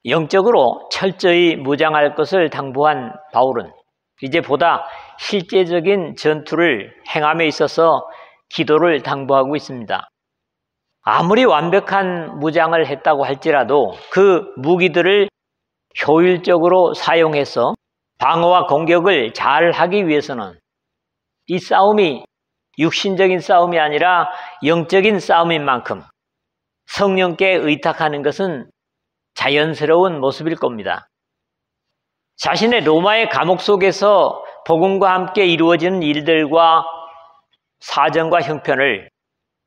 영적으로 철저히 무장할 것을 당부한 바울은 이제 보다 실제적인 전투를 행함에 있어서 기도를 당부하고 있습니다. 아무리 완벽한 무장을 했다고 할지라도 그 무기들을 효율적으로 사용해서 방어와 공격을 잘 하기 위해서는 이 싸움이 육신적인 싸움이 아니라 영적인 싸움인 만큼 성령께 의탁하는 것은 자연스러운 모습일 겁니다. 자신의 로마의 감옥 속에서 복음과 함께 이루어지는 일들과 사정과 형편을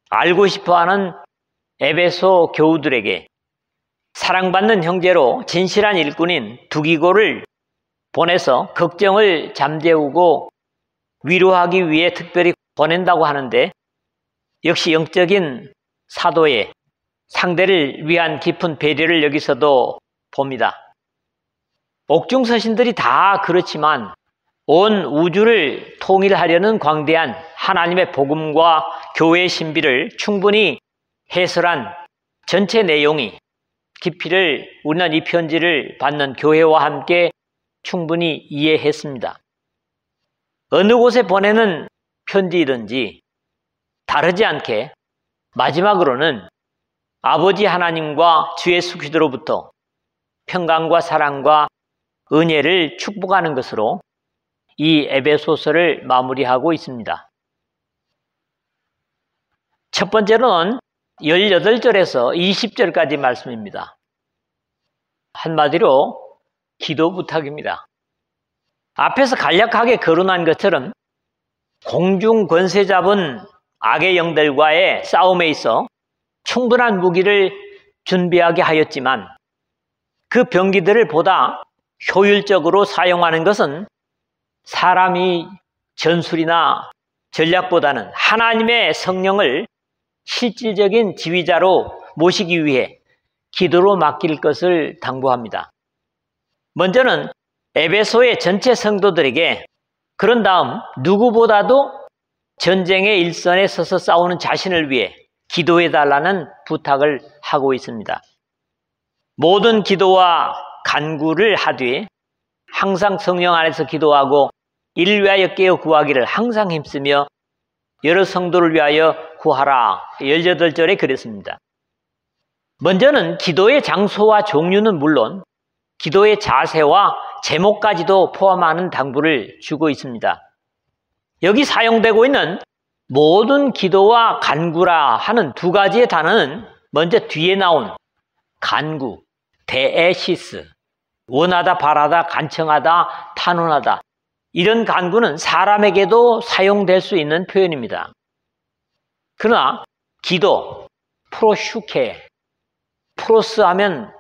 알고 싶어하는 에베소 교우들에게 사랑받는 형제로 진실한 일꾼인 두기고를 보내서 걱정을 잠재우고 위로하기 위해 특별히 보낸다고 하는데, 역시 영적인 사도의 상대를 위한 깊은 배려를 여기서도 봅니다. 옥중서신들이 다 그렇지만 온 우주를 통일하려는 광대한 하나님의 복음과 교회의 신비를 충분히 해설한 전체 내용이 깊이를 우리는 이 편지를 받는 교회와 함께 충분히 이해했습니다. 어느 곳에 보내는 편지이든지 다르지 않게 마지막으로는 아버지 하나님과 주 예수 그리스도로부터 평강과 사랑과 은혜를 축복하는 것으로 이 에베소서를 마무리하고 있습니다. 첫 번째로는 18절에서 20절까지 말씀입니다. 한마디로 기도 부탁입니다. 앞에서 간략하게 거론한 것처럼 공중 권세 잡은 악의 영들과의 싸움에 있어 충분한 무기를 준비하게 하였지만 그 병기들을 보다 효율적으로 사용하는 것은 사람이 전술이나 전략보다는 하나님의 성령을 실질적인 지휘자로 모시기 위해 기도로 맡길 것을 당부합니다. 먼저는 에베소의 전체 성도들에게 그런 다음 누구보다도 전쟁의 일선에 서서 싸우는 자신을 위해 기도해달라는 부탁을 하고 있습니다. 모든 기도와 간구를 하되 항상 성령 안에서 기도하고 이를 위하여 깨어 구하기를 항상 힘쓰며 여러 성도를 위하여 구하라. 18절에 그랬습니다. 먼저는 기도의 장소와 종류는 물론 기도의 자세와 제목까지도 포함하는 당부를 주고 있습니다. 여기 사용되고 있는 모든 기도와 간구라 하는 두 가지의 단어는 먼저 뒤에 나온 간구, 데에시스, 원하다, 바라다, 간청하다, 탄원하다, 이런 간구는 사람에게도 사용될 수 있는 표현입니다. 그러나 기도, 프로슈케, 프로스 하면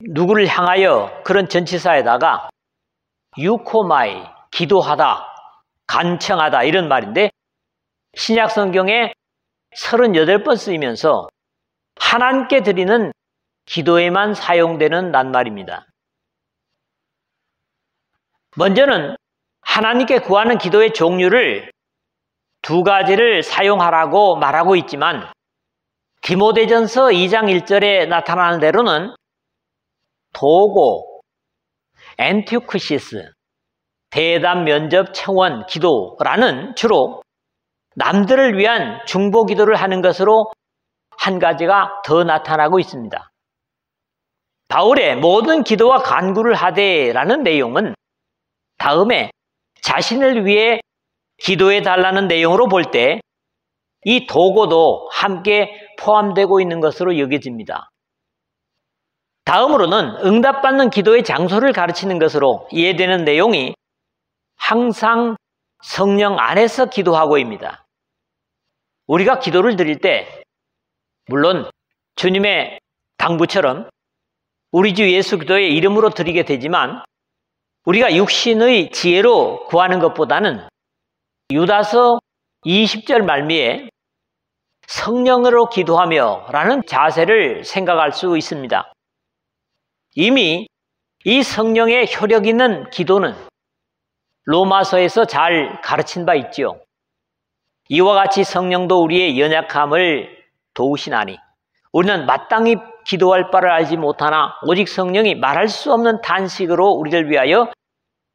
누구를 향하여 그런 전치사에다가 유코마이, 기도하다, 간청하다 이런 말인데 신약 성경에 38번 쓰이면서 하나님께 드리는 기도에만 사용되는 낱말입니다. 먼저는 하나님께 구하는 기도의 종류를 두 가지를 사용하라고 말하고 있지만 디모데전서 2장 1절에 나타나는 대로는 도고, 엔티오크시스, 대담, 면접, 청원, 기도라는 주로 남들을 위한 중보 기도를 하는 것으로 한 가지가 더 나타나고 있습니다. 바울의 모든 기도와 간구를 하되라는 내용은 다음에 자신을 위해 기도해 달라는 내용으로 볼 때 이 도고도 함께 포함되고 있는 것으로 여겨집니다. 다음으로는 응답받는 기도의 장소를 가르치는 것으로 이해되는 내용이 항상 성령 안에서 기도하고입니다. 우리가 기도를 드릴 때 물론 주님의 당부처럼 우리 주 예수 그리스도의 이름으로 드리게 되지만 우리가 육신의 지혜로 구하는 것보다는 유다서 20절 말미에 성령으로 기도하며 라는 자세를 생각할 수 있습니다. 이미 이 성령의 효력 있는 기도는 로마서에서 잘 가르친 바 있죠. 이와 같이 성령도 우리의 연약함을 도우시나니 우리는 마땅히 기도할 바를 알지 못하나 오직 성령이 말할 수 없는 탄식으로 우리를 위하여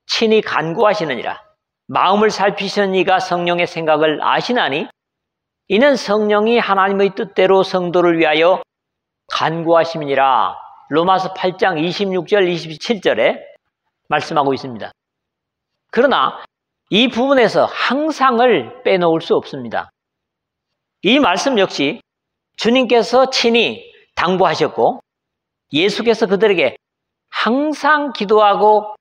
친히 간구하시느니라. 마음을 살피시는 이가 성령의 생각을 아시나니 이는 성령이 하나님의 뜻대로 성도를 위하여 간구하심이니라. 로마서 8장 26절 27절에 말씀하고 있습니다. 그러나 이 부분에서 항상을 빼놓을 수 없습니다. 이 말씀 역시 주님께서 친히 당부하셨고 예수께서 그들에게 항상 기도하고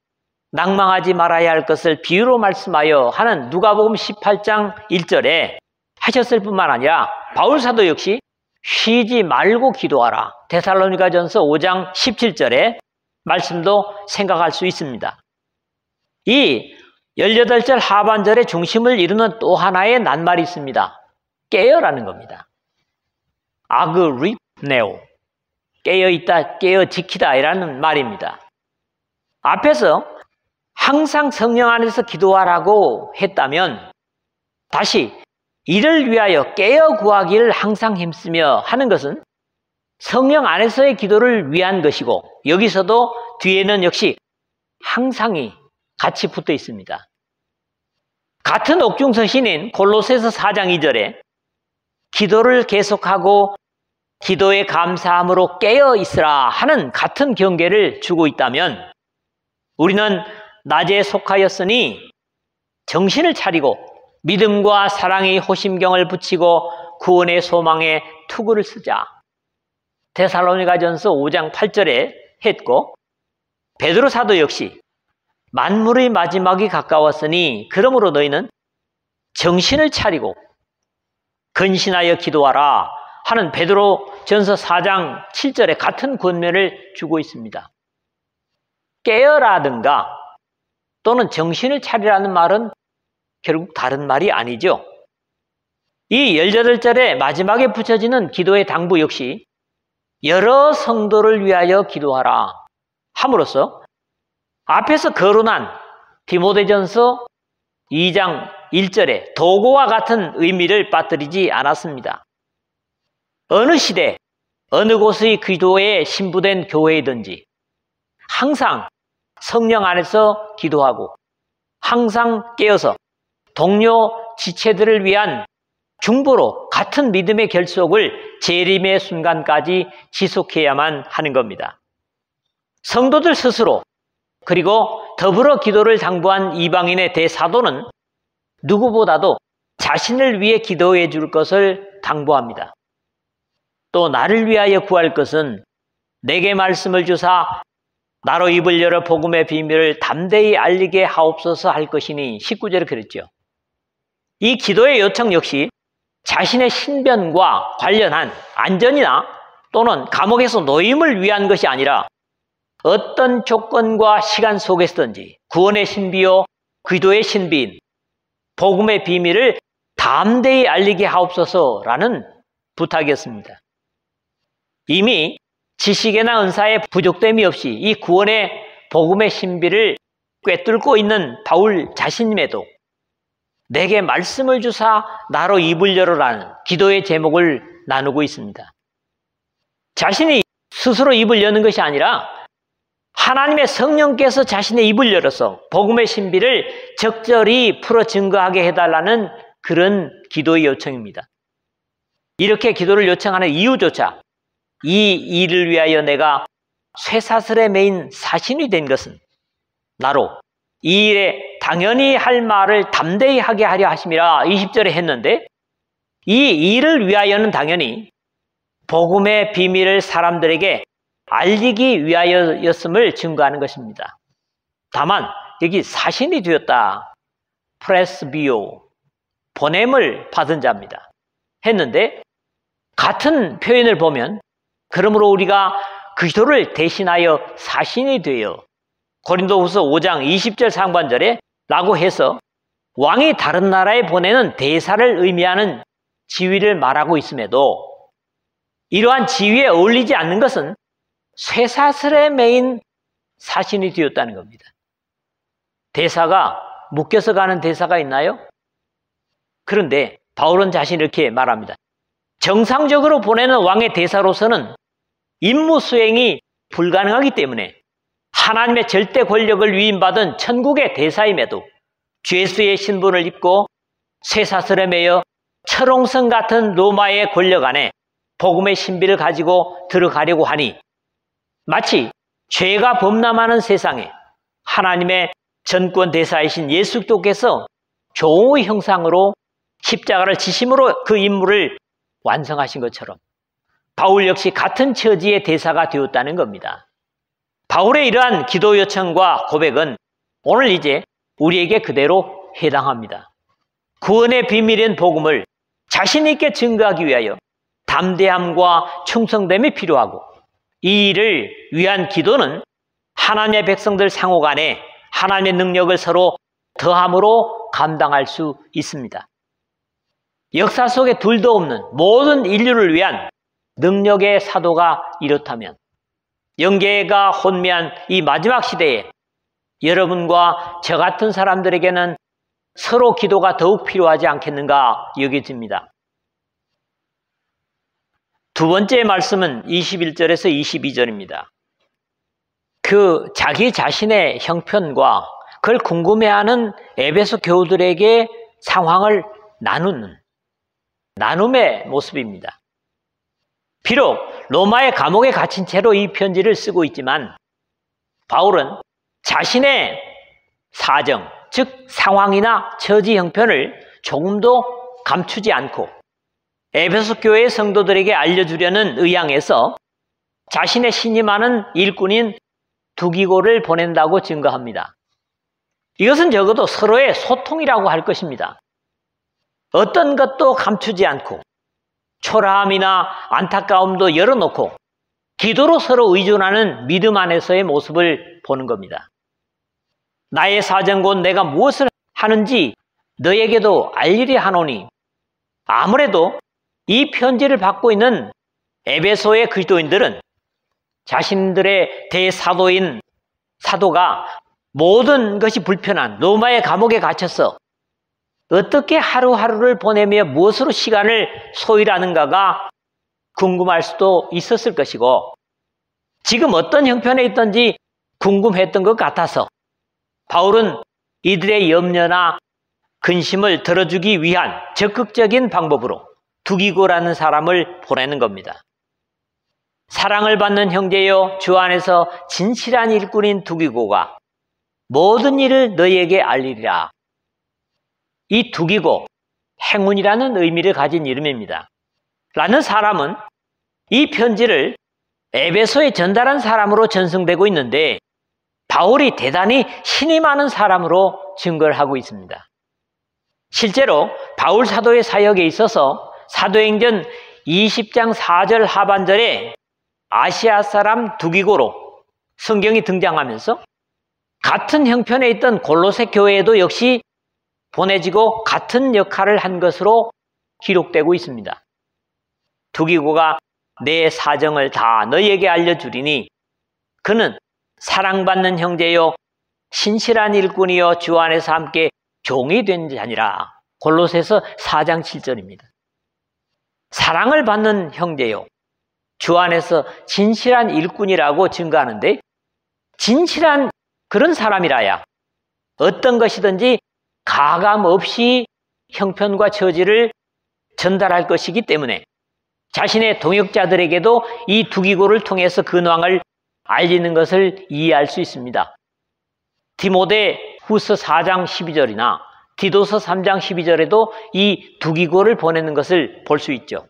낭망하지 말아야 할 것을 비유로 말씀하여 하는 누가복음 18장 1절에 하셨을 뿐만 아니라 바울 사도 역시 쉬지 말고 기도하라. 데살로니가전서 5장 17절에 말씀도 생각할 수 있습니다. 이 18절 하반절의 중심을 이루는 또 하나의 낱말이 있습니다. 깨어라는 겁니다. 아그립네오, 깨어있다, 깨어 지키다 이라는 말입니다. 앞에서 항상 성령 안에서 기도하라고 했다면 다시 이를 위하여 깨어 구하기를 항상 힘쓰며 하는 것은 성령 안에서의 기도를 위한 것이고 여기서도 뒤에는 역시 항상이 같이 붙어 있습니다. 같은 옥중서신인 골로새서 4장 2절에 기도를 계속하고 기도에 감사함으로 깨어 있으라 하는 같은 경계를 주고 있다면 우리는 낮에 속하였으니 정신을 차리고 믿음과 사랑의 호심경을 붙이고 구원의 소망에 투구를 쓰자. 데살로니가전서 5장 8절에 했고 베드로 사도 역시 만물의 마지막이 가까웠으니 그러므로 너희는 정신을 차리고 근신하여 기도하라 하는 베드로전서 4장 7절에 같은 권면을 주고 있습니다. 깨어라든가 또는 정신을 차리라는 말은 결국 다른 말이 아니죠. 이 18절의 마지막에 붙여지는 기도의 당부 역시 여러 성도를 위하여 기도하라 함으로써 앞에서 거론한 디모데전서 2장 1절의 도구와 같은 의미를 빠뜨리지 않았습니다. 어느 시대, 어느 곳의 기도에 신부된 교회이든지 항상 성령 안에서 기도하고 항상 깨어서 동료 지체들을 위한 중보로 같은 믿음의 결속을 재림의 순간까지 지속해야만 하는 겁니다. 성도들 스스로 그리고 더불어 기도를 당부한 이방인의 대사도는 누구보다도 자신을 위해 기도해 줄 것을 당부합니다. 또 나를 위하여 구할 것은 내게 말씀을 주사 나로 입을 열어 복음의 비밀을 담대히 알리게 하옵소서 할 것이니 19절에 그랬죠. 이 기도의 요청 역시 자신의 신변과 관련한 안전이나 또는 감옥에서 노임을 위한 것이 아니라 어떤 조건과 시간 속에서든지 구원의 신비요 기도의 신비인 복음의 비밀을 담대히 알리게 하옵소서라는 부탁이었습니다. 이미 지식이나 은사의 부족됨이 없이 이 구원의 복음의 신비를 꿰뚫고 있는 바울 자신임에도 내게 말씀을 주사 나로 입을 열어라는 기도의 제목을 나누고 있습니다. 자신이 스스로 입을 여는 것이 아니라 하나님의 성령께서 자신의 입을 열어서 복음의 신비를 적절히 풀어 증거하게 해달라는 그런 기도의 요청입니다. 이렇게 기도를 요청하는 이유조차 이 일을 위하여 내가 쇠사슬에 매인 사신이 된 것은 나로 이 일에 당연히 할 말을 담대히 하게 하려 하심이라 20절에 했는데 이 일을 위하여는 당연히 복음의 비밀을 사람들에게 알리기 위하여였음을 증거하는 것입니다. 다만 여기 사신이 되었다. 프레스비오, 보냄을 받은 자입니다. 했는데 같은 표현을 보면 그러므로 우리가 그리스도를 대신하여 사신이 되어 고린도후서 5장 20절 상반절에 라고 해서 왕이 다른 나라에 보내는 대사를 의미하는 지위를 말하고 있음에도 이러한 지위에 어울리지 않는 것은 쇠사슬에 매인 사신이 되었다는 겁니다. 대사가 묶여서 가는 대사가 있나요? 그런데 바울은 자신이 이렇게 말합니다. 정상적으로 보내는 왕의 대사로서는 임무 수행이 불가능하기 때문에 하나님의 절대 권력을 위임받은 천국의 대사임에도 죄수의 신분을 입고 쇠사슬에 매여 철옹성 같은 로마의 권력 안에 복음의 신비를 가지고 들어가려고 하니 마치 죄가 범람하는 세상에 하나님의 전권 대사이신 예수 그리스도께서 종의 형상으로 십자가를 지심으로 그 임무를 완성하신 것처럼 바울 역시 같은 처지의 대사가 되었다는 겁니다. 바울의 이러한 기도 요청과 고백은 오늘 이제 우리에게 그대로 해당합니다. 구원의 비밀인 복음을 자신 있게 증거하기 위하여 담대함과 충성됨이 필요하고 이 일을 위한 기도는 하나님의 백성들 상호 간에 하나님의 능력을 서로 더함으로 감당할 수 있습니다. 역사 속에 둘도 없는 모든 인류를 위한 능력의 사도가 이렇다면 영계가 혼미한 이 마지막 시대에 여러분과 저 같은 사람들에게는 서로 기도가 더욱 필요하지 않겠는가 여겨집니다. 두 번째 말씀은 21절에서 22절입니다. 그 자기 자신의 형편과 그걸 궁금해하는 에베소 교우들에게 상황을 나눔의 모습입니다. 비록 로마의 감옥에 갇힌 채로 이 편지를 쓰고 있지만 바울은 자신의 사정, 즉 상황이나 처지 형편을 조금도 감추지 않고 에베소 교회 성도들에게 알려주려는 의향에서 자신의 신임하는 일꾼인 두기고를 보낸다고 증거합니다. 이것은 적어도 서로의 소통이라고 할 것입니다. 어떤 것도 감추지 않고 초라함이나 안타까움도 열어놓고 기도로 서로 의존하는 믿음 안에서의 모습을 보는 겁니다. 나의 사정 곧 내가 무엇을 하는지 너에게도 알리려 하노니 아무래도 이 편지를 받고 있는 에베소의 그리스도인들은 자신들의 대사도인 사도가 모든 것이 불편한 로마의 감옥에 갇혀서 어떻게 하루하루를 보내며 무엇으로 시간을 소일하는가가 궁금할 수도 있었을 것이고 지금 어떤 형편에 있든지 궁금했던 것 같아서 바울은 이들의 염려나 근심을 덜어주기 위한 적극적인 방법으로 두기고라는 사람을 보내는 겁니다. 사랑을 받는 형제여 주 안에서 진실한 일꾼인 두기고가 모든 일을 너희에게 알리리라. 이 두기고, 행운이라는 의미를 가진 이름입니다. 라는 사람은 이 편지를 에베소에 전달한 사람으로 전승되고 있는데 바울이 대단히 신이 많은 사람으로 증거를 하고 있습니다. 실제로 바울 사도의 사역에 있어서 사도행전 20장 4절 하반절에 아시아 사람 두기고로 성경이 등장하면서 같은 형편에 있던 골로새 교회에도 역시 보내지고 같은 역할을 한 것으로 기록되고 있습니다. 두기고가 내 사정을 다 너희에게 알려주리니 그는 사랑받는 형제요 신실한 일꾼이요 주 안에서 함께 종이 된 자니라. 골로새서 4장 7절입니다. 사랑을 받는 형제요 주 안에서 진실한 일꾼이라고 증거하는데 진실한 그런 사람이라야 어떤 것이든지 가감 없이 형편과 처지를 전달할 것이기 때문에 자신의 동역자들에게도 이 두기고를 통해서 근황을 알리는 것을 이해할 수 있습니다. 디모데 후서 4장 12절이나 디도서 3장 12절에도 이 두기고를 보내는 것을 볼 수 있죠.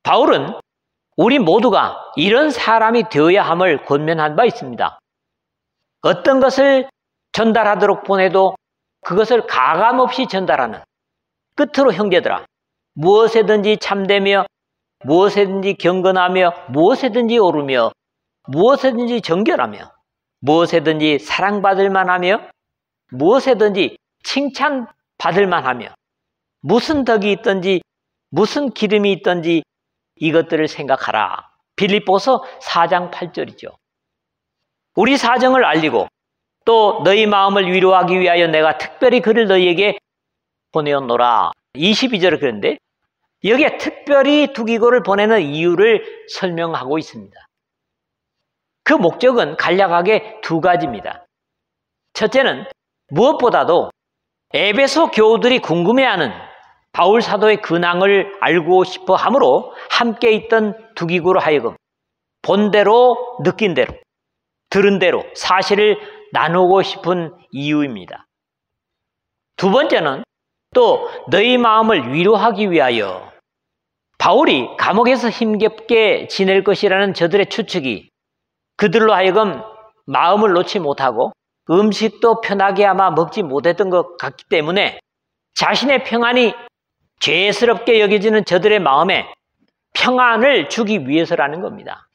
바울은 우리 모두가 이런 사람이 되어야 함을 권면한 바 있습니다. 어떤 것을 전달하도록 보내도 그것을 가감없이 전달하는 끝으로 형제들아 무엇에든지 참되며 무엇에든지 경건하며 무엇에든지 오르며 무엇에든지 정결하며 무엇에든지 사랑받을 만하며 무엇에든지 칭찬받을 만하며 무슨 덕이 있든지 무슨 기름이 있든지 이것들을 생각하라. 빌립보서 4장 8절이죠. 우리 사정을 알리고 또 너희 마음을 위로하기 위하여 내가 특별히 그를 너희에게 보내었노라. 22절에 그런데 여기에 특별히 두기고를 보내는 이유를 설명하고 있습니다. 그 목적은 간략하게 두 가지입니다. 첫째는 무엇보다도 에베소 교우들이 궁금해하는 바울 사도의 근황을 알고 싶어 하므로 함께 있던 두기고로 하여금 본대로 느낀 대로 들은 대로 사실을 나누고 싶은 이유입니다. 두 번째는 또 너희 마음을 위로하기 위하여 바울이 감옥에서 힘겹게 지낼 것이라는 저들의 추측이 그들로 하여금 마음을 놓지 못하고 음식도 편하게 아마 먹지 못했던 것 같기 때문에 자신의 평안이 죄스럽게 여겨지는 저들의 마음에 평안을 주기 위해서라는 겁니다.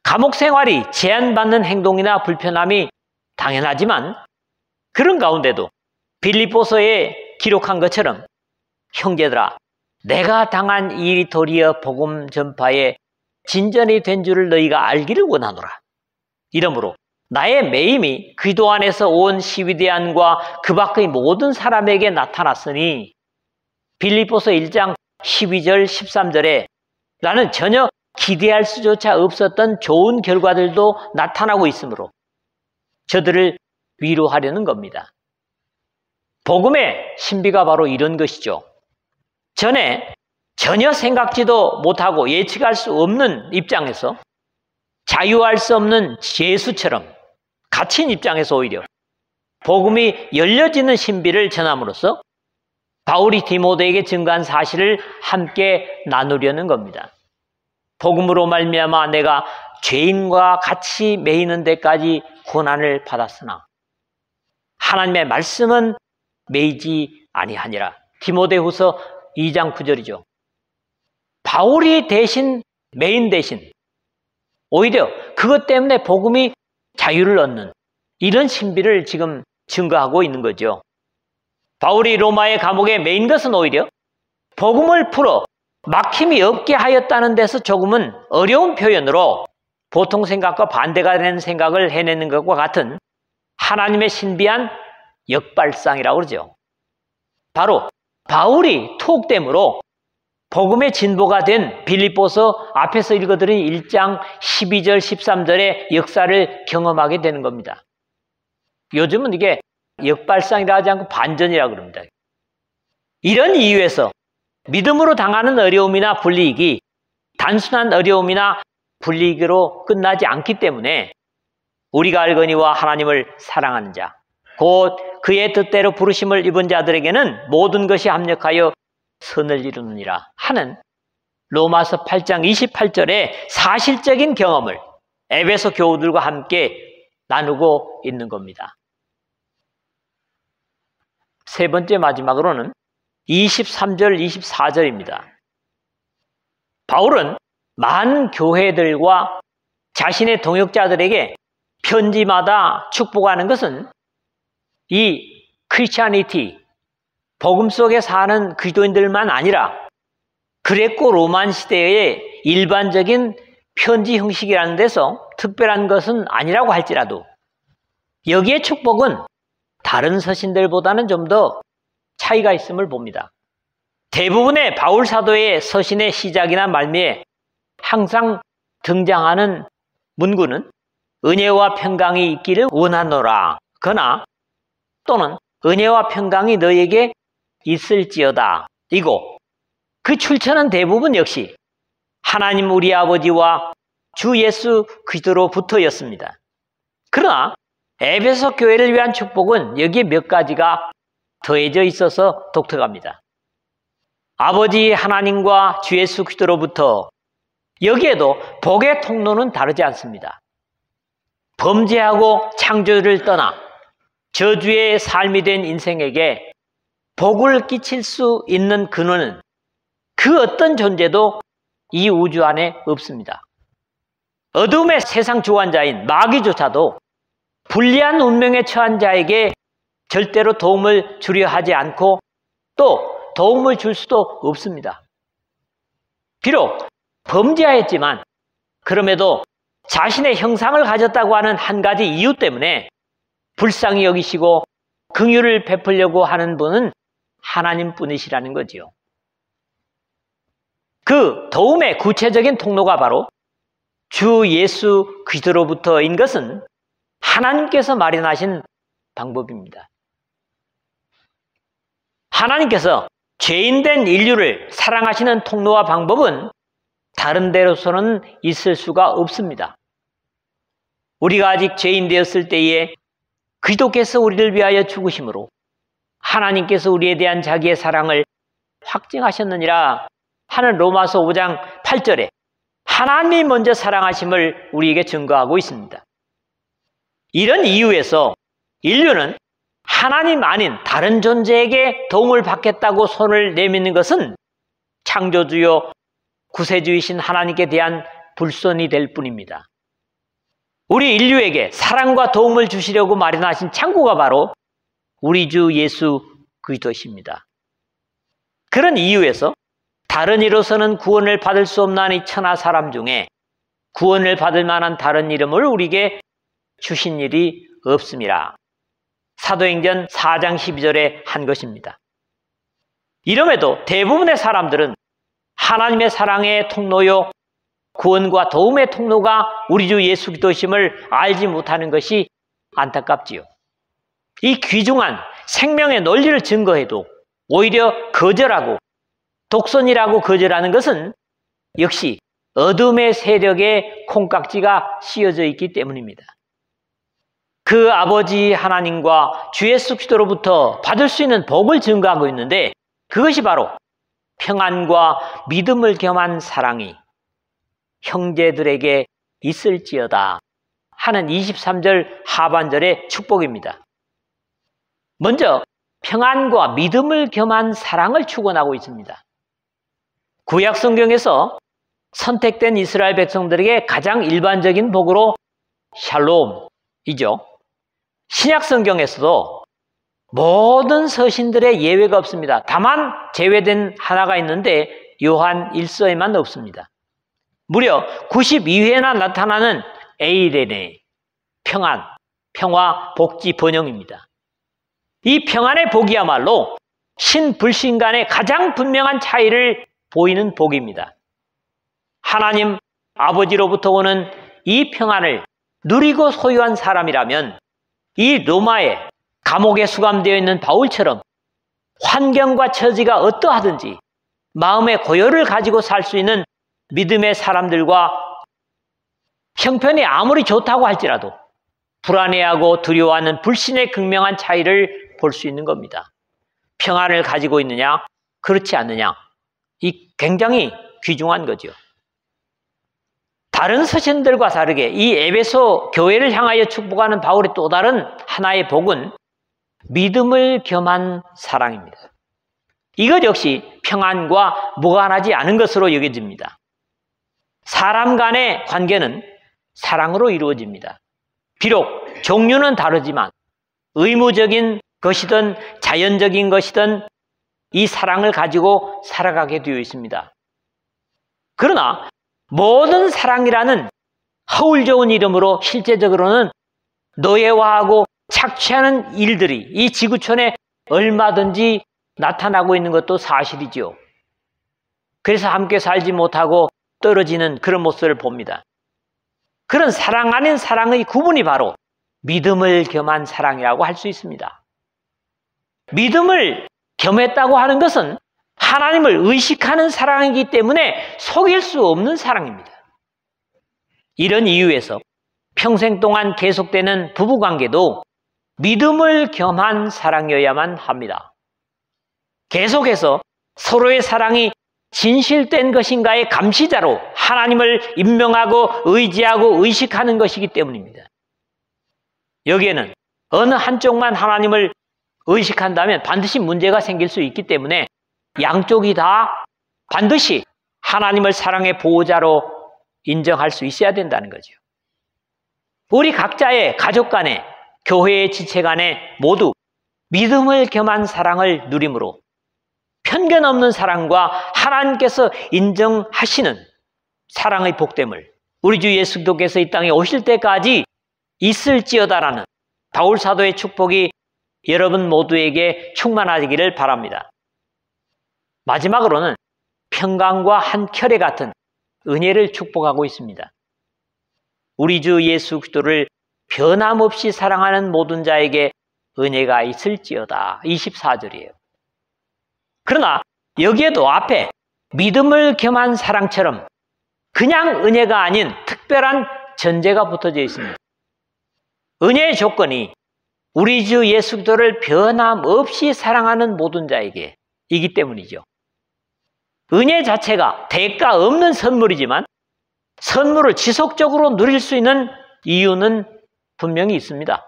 감옥 생활이 제한받는 행동이나 불편함이 당연하지만 그런 가운데도 빌립보서에 기록한 것처럼 형제들아 내가 당한 이 일이 도리어 복음 전파에 진전이 된 줄을 너희가 알기를 원하노라. 이러므로 나의 매임이 그리스도 안에서 온 시위대안과 그 밖의 모든 사람에게 나타났으니 빌립보서 1장 12절 13절에 나는 전혀 기대할 수조차 없었던 좋은 결과들도 나타나고 있으므로 저들을 위로하려는 겁니다. 복음의 신비가 바로 이런 것이죠. 전에 전혀 생각지도 못하고 예측할 수 없는 입장에서 자유할 수 없는 죄수처럼 갇힌 입장에서 오히려 복음이 열려지는 신비를 전함으로써 바울이 디모데에게 증거한 사실을 함께 나누려는 겁니다. 복음으로 말미암아 내가 죄인과 같이 매이는 데까지 고난을 받았으나 하나님의 말씀은 매이지 아니하니라. 디모데후서 2장 9절이죠. 바울이 대신 매인 대신 오히려 그것 때문에 복음이 자유를 얻는 이런 신비를 지금 증거하고 있는 거죠. 바울이 로마의 감옥에 매인 것은 오히려 복음을 풀어 막힘이 없게 하였다는 데서 조금은 어려운 표현으로 보통 생각과 반대가 되는 생각을 해내는 것과 같은 하나님의 신비한 역발상이라고 그러죠. 바로 바울이 투옥됨으로 복음의 진보가 된 빌립보서 앞에서 읽어드린 1장 12절 13절의 역사를 경험하게 되는 겁니다. 요즘은 이게 역발상이라 하지 않고 반전이라고 그럽니다. 이런 이유에서 믿음으로 당하는 어려움이나 불이익이 단순한 어려움이나 불이익으로 끝나지 않기 때문에 우리가 알거니와 하나님을 사랑하는 자, 곧 그의 뜻대로 부르심을 입은 자들에게는 모든 것이 합력하여 선을 이루느니라 하는 로마서 8장 28절의 사실적인 경험을 에베소 교우들과 함께 나누고 있는 겁니다. 세 번째 마지막으로는 23절, 24절입니다. 바울은 많은 교회들과 자신의 동역자들에게 편지마다 축복하는 것은 이 크리스찬이티, 복음 속에 사는 그리스도인들만 아니라 그레코 로만 시대의 일반적인 편지 형식이라는 데서 특별한 것은 아니라고 할지라도 여기에 축복은 다른 서신들보다는 좀 더 차이가 있음을 봅니다. 대부분의 바울 사도의 서신의 시작이나 말미에 항상 등장하는 문구는 은혜와 평강이 있기를 원하노라 거나 또는 은혜와 평강이 너에게 있을지어다 이고 그 출처는 대부분 역시 하나님 우리 아버지와 주 예수 그리스도로부터였습니다. 그러나 에베소 교회를 위한 축복은 여기에 몇 가지가 더해져 있어서 독특합니다. 아버지 하나님과 주 예수 그리스도로부터 여기에도 복의 통로는 다르지 않습니다. 범죄하고 창조를 떠나 저주의 삶이 된 인생에게 복을 끼칠 수 있는 근원은 그 어떤 존재도 이 우주 안에 없습니다. 어둠의 세상 주관자인 마귀조차도 불리한 운명에 처한 자에게 절대로 도움을 주려 하지 않고 또 도움을 줄 수도 없습니다. 비록 범죄하였지만 그럼에도 자신의 형상을 가졌다고 하는 한 가지 이유 때문에 불쌍히 여기시고 긍휼을 베풀려고 하는 분은 하나님뿐이시라는 거지요. 그 도움의 구체적인 통로가 바로 주 예수 그리스도로부터인 것은 하나님께서 마련하신 방법입니다. 하나님께서 죄인된 인류를 사랑하시는 통로와 방법은 다른 데로서는 있을 수가 없습니다. 우리가 아직 죄인 되었을 때에 그리스도께서 우리를 위하여 죽으심으로 하나님께서 우리에 대한 자기의 사랑을 확증하셨느니라 하는 로마서 5장 8절에 하나님이 먼저 사랑하심을 우리에게 증거하고 있습니다. 이런 이유에서 인류는 하나님 아닌 다른 존재에게 도움을 받겠다고 손을 내미는 것은 창조주요 구세주이신 하나님께 대한 불손이 될 뿐입니다. 우리 인류에게 사랑과 도움을 주시려고 마련하신 창구가 바로 우리 주 예수 그리스도십니다. 그런 이유에서 다른 이로서는 구원을 받을 수 없나니 천하 사람 중에 구원을 받을 만한 다른 이름을 우리에게 주신 일이 없음이라. 사도행전 4장 12절에 한 것입니다. 이름에도 대부분의 사람들은 하나님의 사랑의 통로요 구원과 도움의 통로가 우리 주 예수 그리스도심을 알지 못하는 것이 안타깝지요. 이 귀중한 생명의 논리를 증거해도 오히려 거절하고 독선이라고 거절하는 것은 역시 어둠의 세력의 콩깍지가 씌어져 있기 때문입니다. 그 아버지 하나님과 주 예수 그리스도로부터 받을 수 있는 복을 증거하고 있는데 그것이 바로 평안과 믿음을 겸한 사랑이 형제들에게 있을지어다 하는 23절 하반절의 축복입니다. 먼저 평안과 믿음을 겸한 사랑을 축원하고 있습니다. 구약 성경에서 선택된 이스라엘 백성들에게 가장 일반적인 복으로 샬롬이죠. 신약 성경에서도 모든 서신들의 예외가 없습니다. 다만 제외된 하나가 있는데 요한 1서에만 없습니다. 무려 92회나 나타나는 에이레네, 평안, 평화, 복지 번영입니다. 이 평안의 복이야말로 신불신 간의 가장 분명한 차이를 보이는 복입니다. 하나님 아버지로부터 오는 이 평안을 누리고 소유한 사람이라면 이 로마의 감옥에 수감되어 있는 바울처럼 환경과 처지가 어떠하든지 마음의 고요를 가지고 살 수 있는 믿음의 사람들과 형편이 아무리 좋다고 할지라도 불안해하고 두려워하는 불신의 극명한 차이를 볼 수 있는 겁니다. 평안을 가지고 있느냐, 그렇지 않느냐, 이 굉장히 귀중한 거죠. 다른 서신들과 다르게 이 에베소 교회를 향하여 축복하는 바울의 또 다른 하나의 복은 믿음을 겸한 사랑입니다. 이것 역시 평안과 무관하지 않은 것으로 여겨집니다. 사람 간의 관계는 사랑으로 이루어집니다. 비록 종류는 다르지만 의무적인 것이든 자연적인 것이든 이 사랑을 가지고 살아가게 되어 있습니다. 그러나 모든 사랑이라는 허울 좋은 이름으로 실제적으로는 노예화하고 착취하는 일들이 이 지구촌에 얼마든지 나타나고 있는 것도 사실이죠. 그래서 함께 살지 못하고 떨어지는 그런 모습을 봅니다. 그런 사랑 아닌 사랑의 구분이 바로 믿음을 겸한 사랑이라고 할 수 있습니다. 믿음을 겸했다고 하는 것은 하나님을 의식하는 사랑이기 때문에 속일 수 없는 사랑입니다. 이런 이유에서 평생 동안 계속되는 부부관계도 믿음을 겸한 사랑이어야만 합니다. 계속해서 서로의 사랑이 진실된 것인가의 감시자로 하나님을 임명하고 의지하고 의식하는 것이기 때문입니다. 여기에는 어느 한쪽만 하나님을 의식한다면 반드시 문제가 생길 수 있기 때문에 양쪽이 다 반드시 하나님을 사랑의 보호자로 인정할 수 있어야 된다는 거죠. 우리 각자의 가족 간에, 교회의 지체 간에 모두 믿음을 겸한 사랑을 누림으로 편견 없는 사랑과 하나님께서 인정하시는 사랑의 복됨을 우리 주 예수 그리스도께서 이 땅에 오실 때까지 있을지어다라는 바울 사도의 축복이 여러분 모두에게 충만하기를 바랍니다. 마지막으로는 평강과 한결에 같은 은혜를 축복하고 있습니다. 우리 주 예수 그리스도를 변함없이 사랑하는 모든 자에게 은혜가 있을지어다. 24절이에요. 그러나 여기에도 앞에 믿음을 겸한 사랑처럼 그냥 은혜가 아닌 특별한 전제가 붙어져 있습니다. 은혜의 조건이 우리 주 예수 그리스도를 변함없이 사랑하는 모든 자에게 이기 때문이죠. 은혜 자체가 대가 없는 선물이지만 선물을 지속적으로 누릴 수 있는 이유는 분명히 있습니다.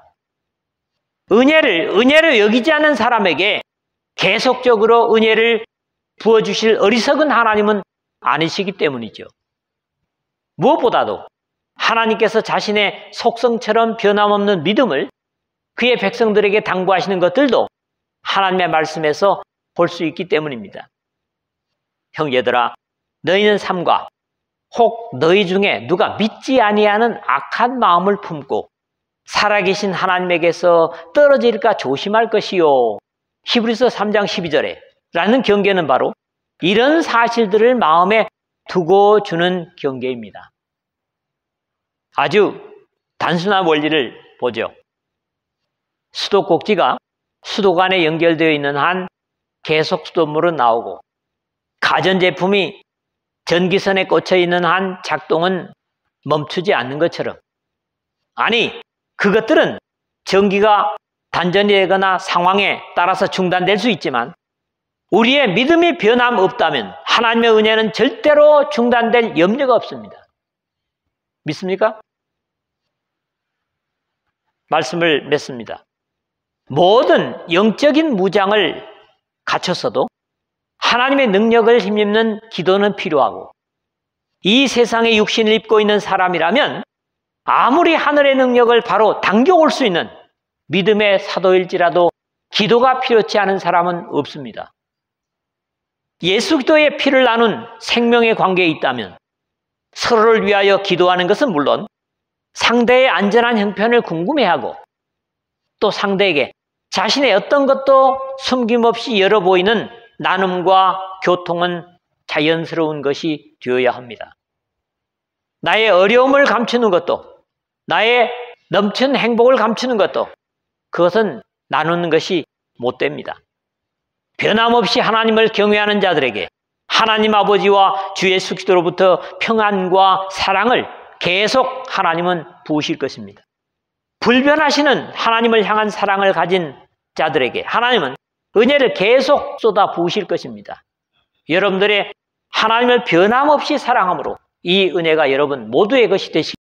은혜를 여기지 않는 사람에게 계속적으로 은혜를 부어주실 어리석은 하나님은 아니시기 때문이죠. 무엇보다도 하나님께서 자신의 속성처럼 변함없는 믿음을 그의 백성들에게 당부하시는 것들도 하나님의 말씀에서 볼 수 있기 때문입니다. 형제들아, 너희는 삼가 혹 너희 중에 누가 믿지 아니하는 악한 마음을 품고 살아계신 하나님에게서 떨어질까 조심할 것이요. 히브리서 3장 12절에 라는 경계는 바로 이런 사실들을 마음에 두고 주는 경계입니다. 아주 단순한 원리를 보죠. 수도꼭지가 수도관에 연결되어 있는 한 계속 수돗물은 나오고 가전제품이 전기선에 꽂혀 있는 한 작동은 멈추지 않는 것처럼, 아니 그것들은 전기가 단전이 되거나 상황에 따라서 중단될 수 있지만 우리의 믿음이 변함없다면 하나님의 은혜는 절대로 중단될 염려가 없습니다. 믿습니까? 말씀을 맺습니다. 모든 영적인 무장을 갖췄어도 하나님의 능력을 힘입는 기도는 필요하고, 이 세상에 육신을 입고 있는 사람이라면 아무리 하늘의 능력을 바로 당겨올 수 있는 믿음의 사도일지라도 기도가 필요치 않은 사람은 없습니다. 예수 그리스도의 피를 나눈 생명의 관계에 있다면 서로를 위하여 기도하는 것은 물론 상대의 안전한 형편을 궁금해하고 또 상대에게 자신의 어떤 것도 숨김없이 열어 보이는 나눔과 교통은 자연스러운 것이 되어야 합니다. 나의 어려움을 감추는 것도, 나의 넘치는 행복을 감추는 것도, 그것은 나누는 것이 못 됩니다. 변함없이 하나님을 경외하는 자들에게 하나님 아버지와 주 예수 그리스도로부터 평안과 사랑을 계속 하나님은 부으실 것입니다. 불변하시는 하나님을 향한 사랑을 가진 자들에게 하나님은 은혜를 계속 쏟아 부으실 것입니다. 여러분들의 하나님을 변함없이 사랑함으로 이 은혜가 여러분 모두의 것이 되시기